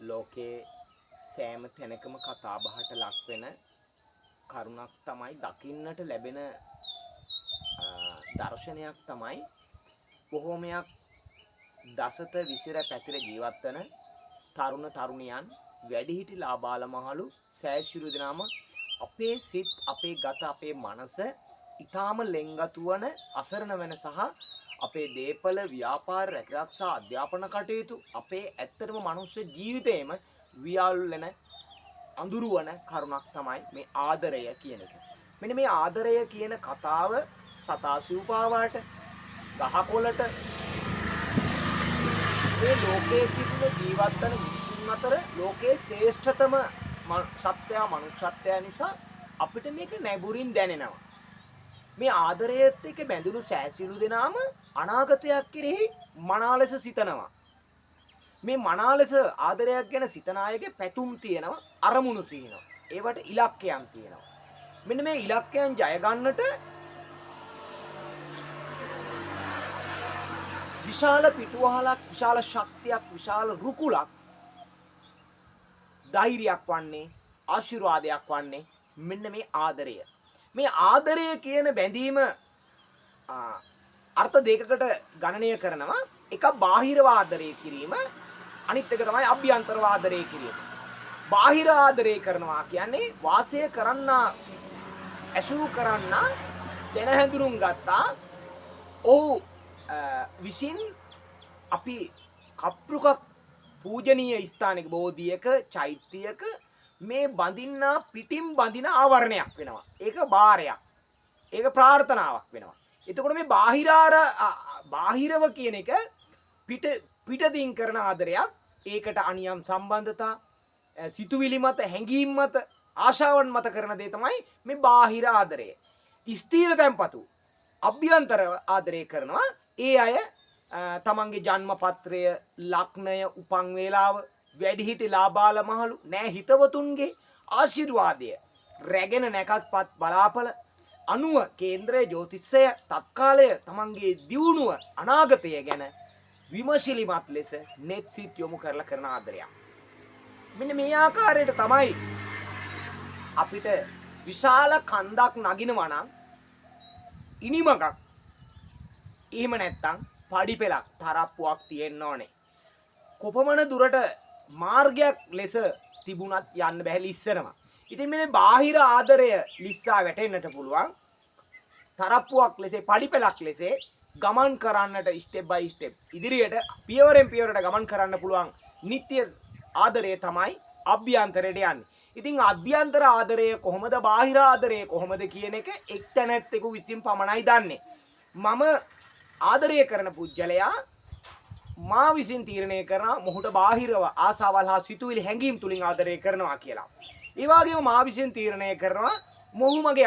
ලෝකේ සෑම තැනකම කතා බහට ලක් වෙන කරුණක් තමයි දකින්නට ලැබෙන දර්ශනයක් තමයි බොහෝමයක් දසත විසිර පැතිර ජීවත් වන තරුණ තරුණියන් වැඩිහිටිලා බාලමහලු සෑහිළු දෙනාම අපේ සිත් අපේ ගත අපේ මනස ඊටාම ලෙන්ගතු වන අසරණ වෙන සහ අපේ දේපල ව්‍යාපාර රැකිරක්ෂා අධ්‍යාපන කටයුතු අපේ ඇත්තටම මනුෂ්‍ය ජීවිතේම වියල් වෙන අඳුරු වන කරුණක් තමයි මේ ආදරය කියන එක. මෙන්න මේ ආදරය කියන කතාව සතා සිව්පාවාට ගහකොළට මේ ලෝකයේ තිබුණ ජීවත් වන මිනිසුන් අතර ලෝකයේ ශ්‍රේෂ්ඨතම සත්‍යය මනුෂ්‍යත්වය නිසා අපිට මේක නැඹුරින් දැනෙනවා. මේ ආදරයත් එක්ක බැඳුණු සෑසිලු දෙනාම අනාගතයක් කෙරෙහි මනා ලෙස සිතනවා. මේ මනා ලෙස ආදරයක් ගැන සිතන අයගේ පැතුම් තියෙනවා, අරමුණු සිහිනවා. ඒවට ඉලක්කයන් තියෙනවා. මෙන්න මේ ඉලක්කයන් ජය ගන්නට විශාල පිටුවහලක්, විශාල ශක්තියක්, විශාල රුකුලක් ධෛර්යයක් වන්නේ, ආශිර්වාදයක් වන්නේ මෙන්න මේ ආදරය. මේ ආදරය කියන බැඳීම අර්ථ දෙකකට ගණනය කරනවා. එකක් බාහිර ආදරය කිරීම, අනිත් එක තමයි අභ්‍යන්තර ආදරය කිරීම. බාහිර ආදරය කරනවා කියන්නේ වාසය කරන්න, ඇසුරු කරන්න දැන හැඳුනුම් ගත්තා. ඔහු විසින් අපි කප්රුකක් පූජනීය ස්ථානික බෝධියක, චෛත්‍යයක මේ බඳින්නා පිටින් බඳින ආවරණයක් වෙනවා. ඒක බාරයක්. ඒක ප්‍රාර්ථනාවක් වෙනවා. එතකොට මේ බාහිරව කියන එක පිටදින් කරන ආදරයක්. ඒකට අනියම් සම්බන්ධතා, සිතුවිලි මත, හැඟීම් මත, ආශාවන් මත කරන දේ තමයි මේ බාහිර ආදරය. ස්ථීර තැන්පතු අභ්‍යන්තර ආදරය කරනවා. ඒ අය තමන්ගේ ජන්ම පත්‍රය, ලග්නය, උපන් වේලාව, වැඩිහිටි ලාබාල මහලු නෑ හිතවතුන්ගේ ආශිර්වාදය රැගෙන නැකත්පත් බලාපල අනුව කේන්ද්‍රය ජ්‍යොතිෂය තත්කාලය තමන්ගේ දියුණුව අනාගතය ගැන විමසිලිමත් ලෙස නෙත් සිත් යොමු කරලා කරන ආදරයක්. මෙන්න මේ ආකාරයට තමයි අපිට විශාල කන්දක් නගිනවා නම් ඉනිමකක්, එහෙම නැත්තම් පඩිපෙලක්, තරප්පුවක් තියෙන්න ඕනේ. කොපමණ දුරට මාර්ගයක් ලෙස තිබුණත් යන්න බැහැ, ලිස්සනවා. ඉතින් මේ බාහිර ආදරය ලිස්සා වැටෙන්නට පුළුවන්. තරප්පුවක් ලෙස, පඩිපෙලක් ලෙස ගමන් කරන්නට ස්ටෙප් බයි ස්ටෙප් ඉදිරියට පියවරෙන් පියවරට ගමන් කරන්න පුළුවන් නිත්‍ය ආදරය තමයි අභ්‍යන්තරයට යන්නේ. ඉතින් අභ්‍යන්තර ආදරය කොහොමද, බාහිර ආදරය කොහොමද කියන එක එක් තැනැත්තෙකු විසින් පමණයි දන්නේ. මම ආදරය කරන පුජ්‍යලයා මා විසින් තීරණය කරනවා මොහුට බාහිරව ආසාවල් හා සිතුවිලි හැඟීම් තුලින් ආදරය කරනවා කියලා. ඒ වගේම මා විසින් තීරණය කරනවා මොහු මගේ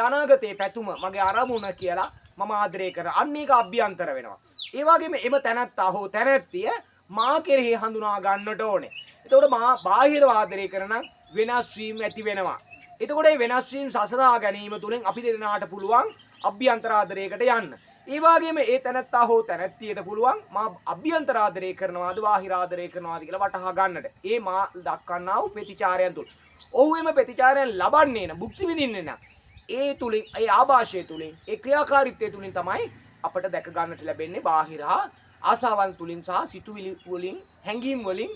අනාගතයේ පැතුම, මගේ අරමුණ කියලා මම ආදරය කරනවා. අන්න ඒක අභ්‍යන්තර වෙනවා. ඒ වගේම එම තැනැත්තා හෝ තැනැත්තිය මා කෙරෙහි හඳුනා ගන්නට ඕනේ. එතකොට මා බාහිර ආදරය කරන වෙනස් වීම ඇති වෙනවා. එතකොට මේ වෙනස් වීම සසඳා ගැනීම තුළින් අපි දෙන්නාට පුළුවන් අභ්‍යන්තර ආදරයකට යන්න. ඒ වගේම ඒ තැනැත්තා හෝ තැනැත්තියට පුළුවන් මා අභ්‍යන්තර ආදරය කරනවාද බාහිර ආදරය කරනවාද කියලා වටහා ගන්නට. ඒ මා දක්වන්නා වූ ප්‍රතිචාරයන් තුල. ඔහු එම ප්‍රතිචාරයන් ලබන්නේ නැ, භුක්ති විඳින්නේ නැ. ඒ තුලින්, ඒ ආభాෂය තුලින්, ඒ ක්‍රියාකාරීත්වය තුලින් තමයි අපට දැක ගන්නට ලැබෙන්නේ බාහිර ආසාවන් තුලින් සහ සිතුවිලි වලින්, හැඟීම් වලින්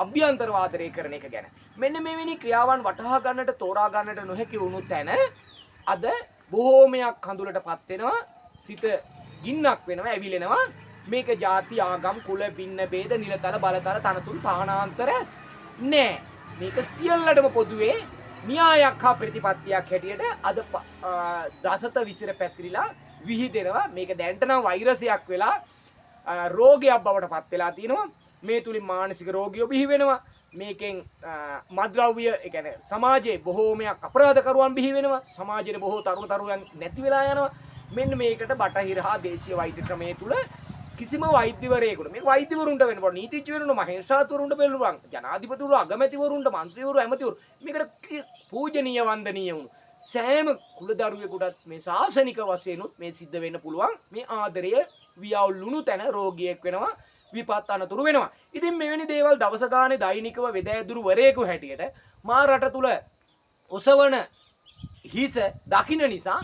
අභ්‍යන්තර ආදරය කරන එක ගැන. මෙන්න මෙවැනි ක්‍රියාවන් වටහා ගන්නට, තෝරා ගන්නට නොහැකි වුණු තැන අද බොහෝමයක් කඳුලටපත් වෙනවා. සිත ගින්නක් වෙනවා, ඇවිලෙනවා. මේක ಜಾති, ආගම්, කුල, පින්න, ભેද, නිලතල, බලතල, තනතුරු, තානාන්තර නෑ. මේක සියල්ලටම පොදුවේ න්‍යායක් හා ප්‍රතිපත්තියක් හැටියට අද දසත විසිර පැතිරිලා විහිදෙනවා. මේක දැන්ට නම් වෛරසයක් වෙලා රෝගයක් බවට පත් වෙලා තියෙනවා. මේ තුලින් මානසික රෝගියෝ බිහි වෙනවා. මේකෙන් මද්ද්‍රව්‍ය, ඒ කියන්නේ සමාජයේ බොහෝමයක් අපරාධකරුවන් බිහි වෙනවා. සමාජයේ බොහෝ තරුණ නැති වෙලා යනවා. මෙන්න මේකට බටහිර හා දේශීය වෛද්‍ය ක්‍රමයේ තුල කිසිම වෛද්‍යවරයෙකුට, මේ වෛද්‍යවරුන්ට වෙනකොට නීතිඥවරුන්ට, මහේස්ත්‍රාත්වරුන්ට වෙලුවන්, ජනාධිපතිවරු, අගමැතිවරුන්ට, මන්ත්‍රීවරු, ඇමතිවරු, මේකට පූජනීය වන්දනීය වුණු සෑම කුලදරුවෙකුටත් මේ ශාසනික වශයෙන් උත් මේ සිද්ධ වෙන්න පුළුවන්. මේ ආදරය වියවුලුණු තැන රෝගියෙක් වෙනවා, විපත් අනතුරු වෙනවා. ඉතින් මෙවැනි දේවල් දවස ගානේ දෛනිකව වෙදෑදුරු වරේකු හැටියට මා රට තුල ඔසවන හිස දකින්න නිසා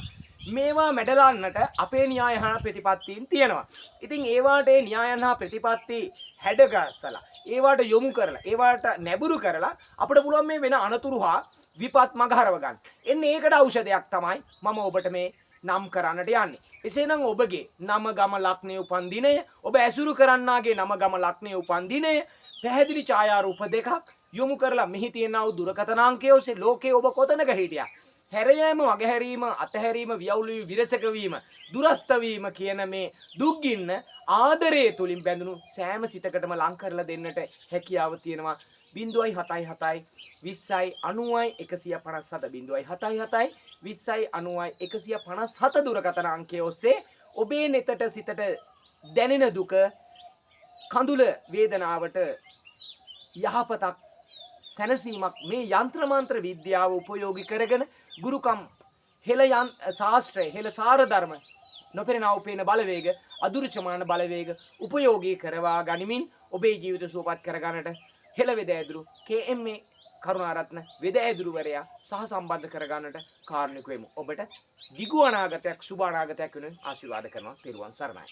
මේවා මැඩලන්නට අපේ න්‍යාය හා ප්‍රතිපත්තීන් තියෙනවා. ඉතින් ඒවාට ඒ න්‍යායන් හා ප්‍රතිපත්ති හැඩගස්සලා ඒවාට යොමු කරලා ඒවාට නැඹුරු කරලා අපිට පුළුවන් මේ වෙන අනතුරු හා විපත් මග හරව ගන්න. එන්නේ ඒකට ඖෂධයක් තමයි මම ඔබට මේ නම් කරන්නට යන්නේ. එසේනම් ඔබගේ නම ගම ලග්නය උපන් දිනය, ඔබ ඇසුරු කරන්නාගේ නම ගම ලග්නය උපන් දිනය, පැහැදිලි ඡායාරූප දෙකක් යොමු කරලා මෙහි තියෙනා වූ දුරකථන අංකය ඔස්සේ ලෝකේ ඔබ කොතනක හිටියා හැරයෑම වගහැරීම අතහැරීම වියවුල් වී විරසක වීම දුරස්ත වීම කියන මේ දුක්ගින්න ආදරයේ තුලින් බැඳුණු සෑම සිතකටම ලං කරලා දෙන්නට හැකියාව තියෙනවා 0.77 20යි 90යි 157 0.77 20යි 90යි 157 දුරකථන අංකය ඔස්සේ ඔබේ නෙතට සිතට දැනෙන දුක කඳුල වේදනාවට යහපතක් සැනසීමක් මේ යන්ත්‍ර මන්ත්‍ර විද්‍යාව උපයෝගී කරගෙන ගුරුකම් හෙළ ශාස්ත්‍රය හෙළ සාර ධර්ම නොපෙනෙනා උපේන බලවේග අදුරුචමාන බලවේග උපයෝගී කරවා ගනිමින් ඔබේ ජීවිත සුවපත් කරගන්නට හෙළ වෙදෑදුරු KMA කරුණාරත්න වෙදෑදුරුවරයා සහ සම්බන්ධ කරගන්නට කාරුණික වෙමු. ඔබට දිගු අනාගතයක් සුබ අනාගතයක් වෙනුවෙන් ආශිර්වාද කරනවා. පෙරුවන් සරණයි.